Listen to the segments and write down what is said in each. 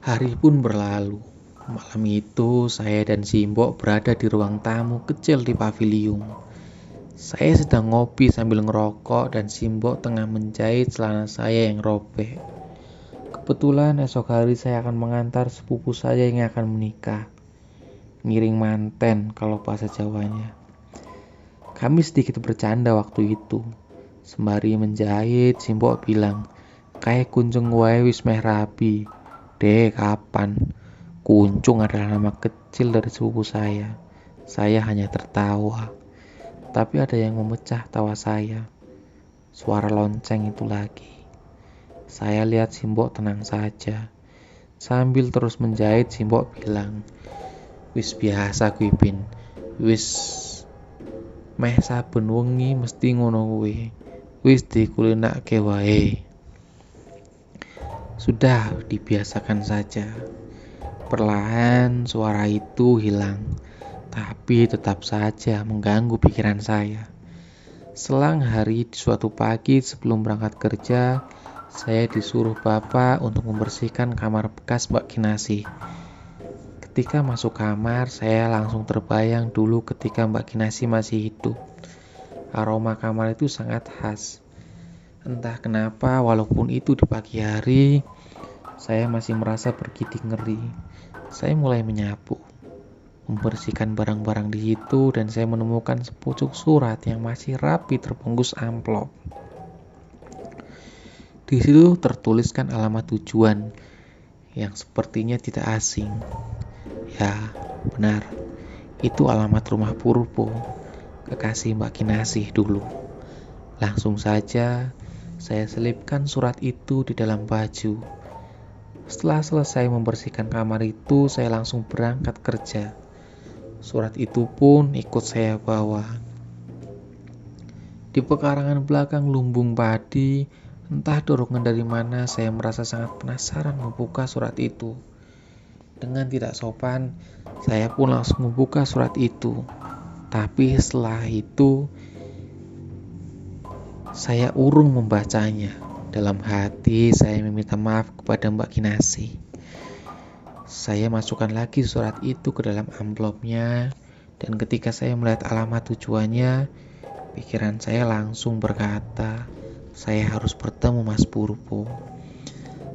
Hari pun berlalu. Malam itu saya dan Simbok berada di ruang tamu kecil di pavilion. Saya sedang ngopi sambil ngerokok dan Simbok tengah menjahit celana saya yang robek. Kebetulan esok hari saya akan mengantar sepupu saya yang akan menikah. Ngiring manten kalau bahasa Jawanya. Kami sedikit bercanda waktu itu. Sembari menjahit, Simbok bilang, "Kayak kuncung wae wis meh rabi." Dek, kapan? Kuncung adalah nama kecil dari sepupu saya. Saya hanya tertawa. Tapi ada yang memecah tawa saya. Suara lonceng itu lagi. Saya lihat Simbok tenang saja. Sambil terus menjahit, Simbok bilang, "Wis biasa kuwi Bin. Wis meh saben wengi mesti ngono kuwi. Wis dikulinake wae." Sudah dibiasakan saja. Perlahan suara itu hilang, tapi tetap saja mengganggu pikiran saya. Selang hari di suatu pagi sebelum berangkat kerja, saya disuruh bapak untuk membersihkan kamar bekas Mbak Kinasi. Ketika masuk kamar, saya langsung terbayang dulu ketika Mbak Kinasi masih hidup. Aroma kamar itu sangat khas. Entah kenapa, walaupun itu di pagi hari, saya masih merasa bergidik ngeri. Saya mulai menyapu, membersihkan barang-barang di situ, dan saya menemukan sepucuk surat yang masih rapi terbungkus amplop. Di situ tertuliskan alamat tujuan yang sepertinya tidak asing. Ya, benar. Itu alamat rumah Purbo, kekasih Mbak Kinasih dulu. Langsung saja saya selipkan surat itu di dalam baju. Setelah selesai membersihkan kamar itu, saya langsung berangkat kerja. Surat itu pun ikut saya bawa. Di pekarangan belakang lumbung padi, entah dorongan dari mana, saya merasa sangat penasaran membuka surat itu. Dengan tidak sopan, saya pun langsung membuka surat itu. Tapi setelah itu, saya urung membacanya. Dalam hati, saya meminta maaf kepada Mbak Kinasi. Saya masukkan lagi surat itu ke dalam amplopnya, dan ketika saya melihat alamat tujuannya, pikiran saya langsung berkata, saya harus bertemu Mas Purbo.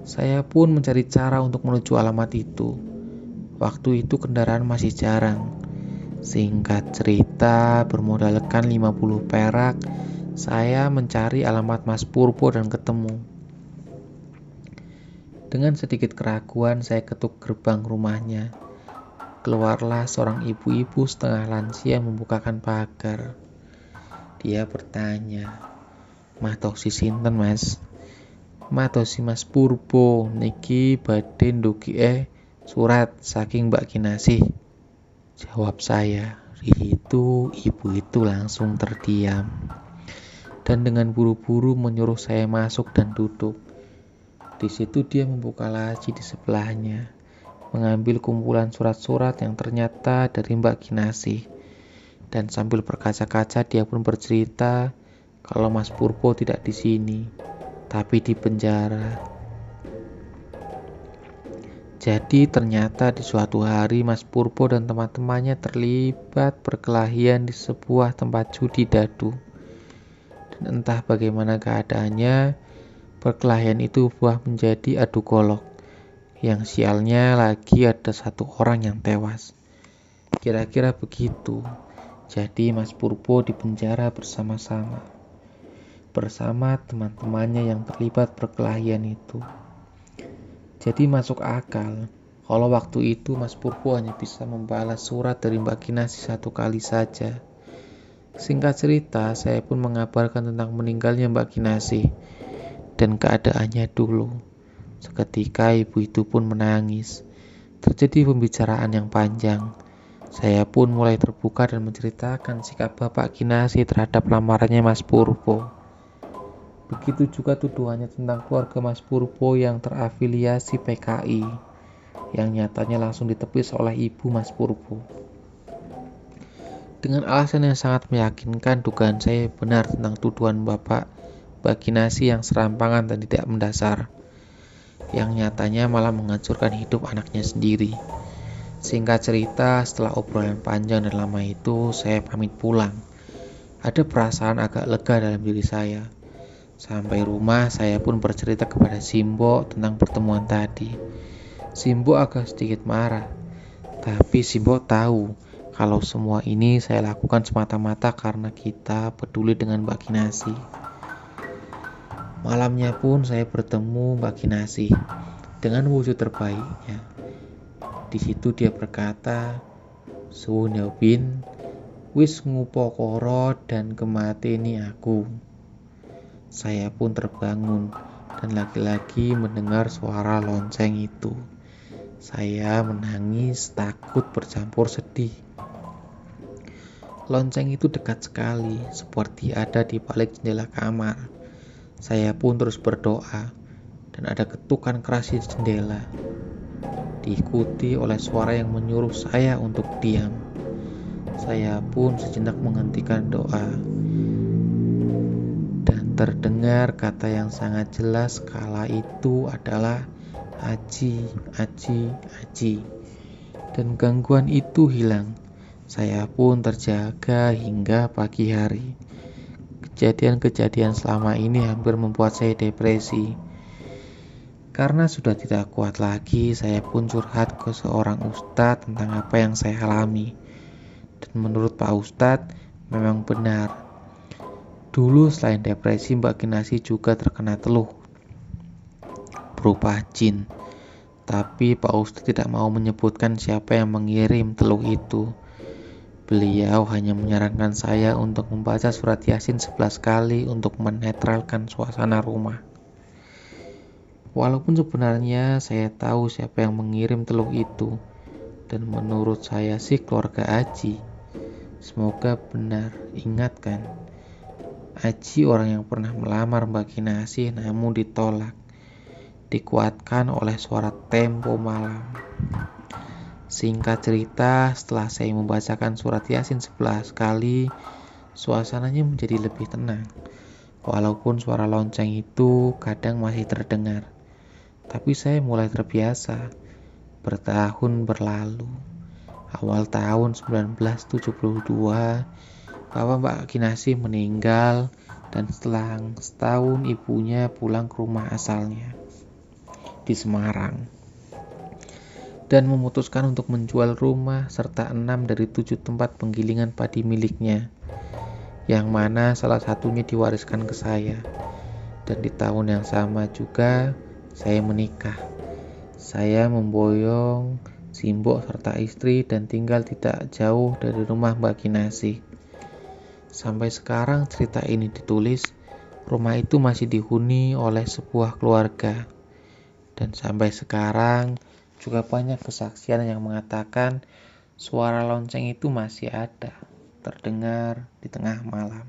Saya pun mencari cara untuk menuju alamat itu. Waktu itu kendaraan masih jarang. Singkat cerita, bermodalkan 50 perak, saya mencari alamat Mas Purbo dan ketemu. Dengan sedikit keraguan, saya ketuk gerbang rumahnya. Keluarlah seorang ibu-ibu setengah lansia membukakan pagar. Dia bertanya, "Matosi sinten, Mas?" "Matosi Mas Purbo, niki badhe ndugi surat saking Mbak Kinasih," jawab saya. Itu ibu itu langsung terdiam dan dengan buru-buru menyuruh saya masuk dan duduk. Di situ dia membuka laci di sebelahnya, mengambil kumpulan surat-surat yang ternyata dari Mbak Kinasih. Dan sambil berkaca-kaca dia pun bercerita kalau Mas Purbo tidak di sini, tapi di penjara. Jadi ternyata di suatu hari Mas Purbo dan teman-temannya terlibat perkelahian di sebuah tempat judi dadu. Dan entah bagaimana keadaannya, perkelahian itu berubah menjadi adu golok. Yang sialnya lagi ada satu orang yang tewas. Kira-kira begitu. Jadi Mas Purbo di penjara bersama teman-temannya yang terlibat perkelahian itu. Jadi masuk akal kalau waktu itu Mas Purbo hanya bisa membalas surat dari Mbak Kinasih satu kali saja. Singkat cerita, saya pun mengabarkan tentang meninggalnya Mbak Kinasih dan keadaannya dulu. Seketika ibu itu pun menangis. Terjadi pembicaraan yang panjang. Saya pun mulai terbuka dan menceritakan sikap Bapak Kinasih terhadap lamarannya Mas Purbo. Begitu juga tuduhannya tentang keluarga Mas Purbo yang terafiliasi PKI, yang nyatanya langsung ditepis oleh ibu Mas Purbo. Dengan alasan yang sangat meyakinkan, dugaan saya benar tentang tuduhan Bapak Kinasih yang serampangan dan tidak mendasar. yang nyatanya malah menghancurkan hidup anaknya sendiri. Singkat cerita, setelah obrolan panjang dan lama itu, saya pamit pulang. Ada perasaan agak lega dalam diri saya. Sampai rumah, saya pun bercerita kepada Simbo tentang pertemuan tadi. Simbo agak sedikit marah, tapi Simbo tahu kalau semua ini saya lakukan semata-mata karena kita peduli dengan Mbak Kinasi. Malamnya pun saya bertemu Mbak Kinasi dengan wujud terbaiknya. Di situ dia berkata, "Suwun ya Bin, wis ngupokoro dan kemateni aku." Saya pun terbangun dan lagi-lagi mendengar suara lonceng itu. Saya menangis, takut bercampur sedih. Lonceng itu dekat sekali, seperti ada di balik jendela kamar. Saya pun terus berdoa, dan ada ketukan keras di jendela. Diikuti oleh suara yang menyuruh saya untuk diam. Saya pun sejenak menghentikan doa. Dan terdengar kata yang sangat jelas kala itu adalah Aji, Aji, Aji. Dan gangguan itu hilang. Saya pun terjaga hingga pagi hari. Kejadian-kejadian selama ini hampir membuat saya depresi. Karena sudah tidak kuat lagi, saya pun curhat ke seorang ustadz tentang apa yang saya alami. Dan menurut Pak Ustadz, memang benar. Dulu selain depresi, Mbak Kinasi juga terkena teluh berupa jin. Tapi Pak Ustadz tidak mau menyebutkan siapa yang mengirim teluh itu. Beliau hanya menyarankan saya untuk membaca surat Yasin 11 kali untuk menetralkan suasana rumah. Walaupun sebenarnya saya tahu siapa yang mengirim teluh itu, dan menurut saya sih keluarga Aji. Semoga benar. Ingat kan, Aji orang yang pernah melamar Mbak Kinasi namun ditolak, dikuatkan oleh suara tempo malam. Singkat cerita, setelah saya membacakan surat Yasin 11 kali, suasananya menjadi lebih tenang. Walaupun suara lonceng itu kadang masih terdengar, tapi saya mulai terbiasa. Bertahun berlalu. Awal tahun 1972, Bapak Mbak Kinasi meninggal dan setelah setahun ibunya pulang ke rumah asalnya di Semarang dan memutuskan untuk menjual rumah serta 6 dari 7 tempat penggilingan padi miliknya, yang mana salah satunya diwariskan ke saya. Dan di tahun yang sama juga saya menikah. Saya memboyong Simbo serta istri dan tinggal tidak jauh dari rumah Mbak Kinasi. Sampai sekarang cerita ini ditulis, rumah itu masih dihuni oleh sebuah keluarga. Dan sampai sekarang juga banyak kesaksian yang mengatakan suara lonceng itu masih ada, terdengar di tengah malam.